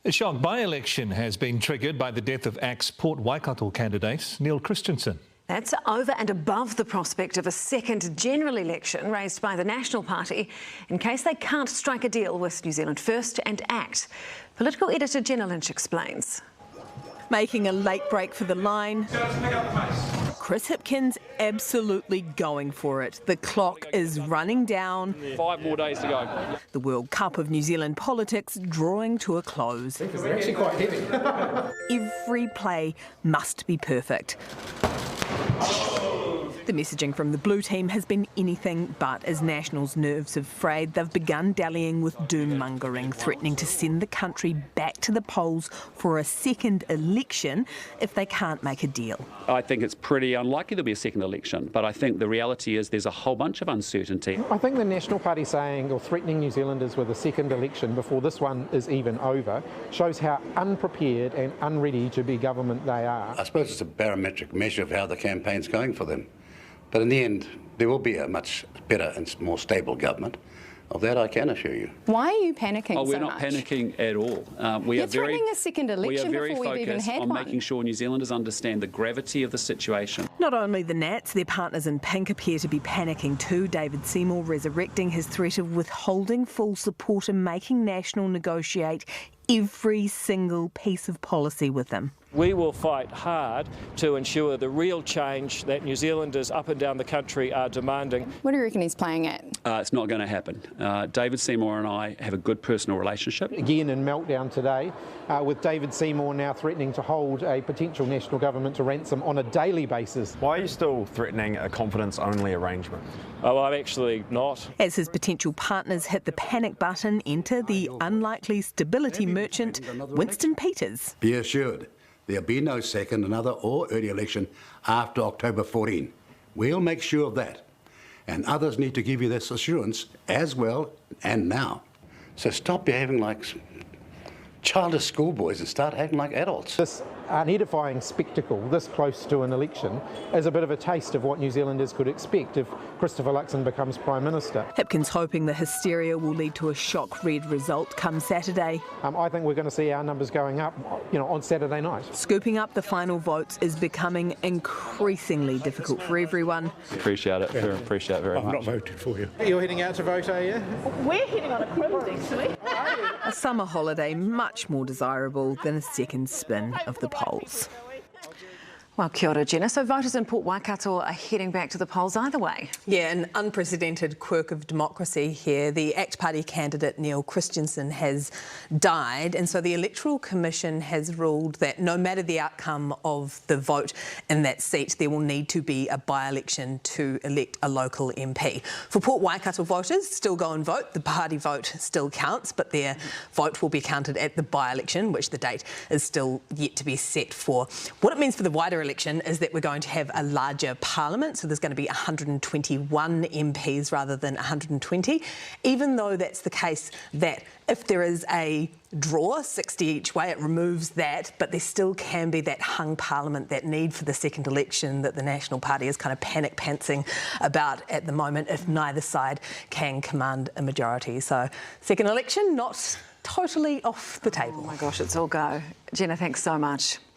A shock by-election has been triggered by the death of ACT Port Waikato candidate Neil Christensen. That's over and above the prospect of a second general election raised by the National Party in case they can't strike a deal with New Zealand First and ACT. Political editor Jenna Lynch explains. Making a late break for the line, Chris Hipkins absolutely going for it. The clock is running down. 5 more days to go. The World Cup of New Zealand politics drawing to a close. They're actually quite heavy. Every play must be perfect. The messaging from the blue team has been anything but, as Nationals' nerves have frayed. They've begun dallying with doom-mongering, threatening to send the country back to the polls for a second election if they can't make a deal. I think it's pretty unlikely there'll be a second election, but I think the reality is there's a whole bunch of uncertainty. I think the National Party saying or threatening New Zealanders with a second election before this one is even over shows how unprepared and unready to be government they are. I suppose it's a barometric measure of how the campaign's going for them. But in the end, there will be a much better and more stable government. Of that I can assure you. Why are you panicking so much? We're not panicking at all. You're threatening a second election before we've even had on one. making sure New Zealanders understand the gravity of the situation. Not only the Nats, their partners in pink appear to be panicking too. David Seymour resurrecting his threat of withholding full support and making National negotiate every single piece of policy with them. We will fight hard to ensure the real change that New Zealanders up and down the country are demanding. What do you reckon he's playing at? It's not going to happen. David Seymour and I have a good personal relationship. Again in meltdown today, with David Seymour now threatening to hold a potential national government to ransom on a daily basis. Why are you still threatening a confidence-only arrangement? Oh, I'm actually not. As his potential partners hit the panic button, enter the unlikely stability merchant, Winston Peters. Be assured, there'll be no second, another or early election after October 14. We'll make sure of that. And others need to give you this assurance as well and now. So stop behaving like childish schoolboys and start acting like adults. This unedifying spectacle this close to an election is a bit of a taste of what New Zealanders could expect if Christopher Luxon becomes Prime Minister. Hipkins hoping the hysteria will lead to a shock red result come Saturday. I think we're going to see our numbers going up, on Saturday night. Scooping up the final votes is becoming increasingly difficult for everyone. Appreciate it. Appreciate it very much. I've not voted for you. You're heading out to vote, are you? We're heading on a cruise, actually. A summer holiday much more desirable than a second spin of the polls. Well, kia ora, Jenna. So voters in Port Waikato are heading back to the polls either way. Yeah, an unprecedented quirk of democracy here. The ACT Party candidate Neil Christensen has died, and so the Electoral Commission has ruled that no matter the outcome of the vote in that seat, there will need to be a by-election to elect a local MP. For Port Waikato voters, still go and vote. The party vote still counts, but their vote will be counted at the by-election, which the date is still yet to be set for. What it means for the wider election is that we're going to have a larger parliament, so there's going to be 121 MPs rather than 120, even though that's the case that if there is a draw, 60 each way, it removes that, but there still can be that hung parliament, that need for the second election that the National Party is kind of panic-pantsing about at the moment if neither side can command a majority. So second election, not totally off the table. Oh my gosh, it's all go. Jenna, thanks so much.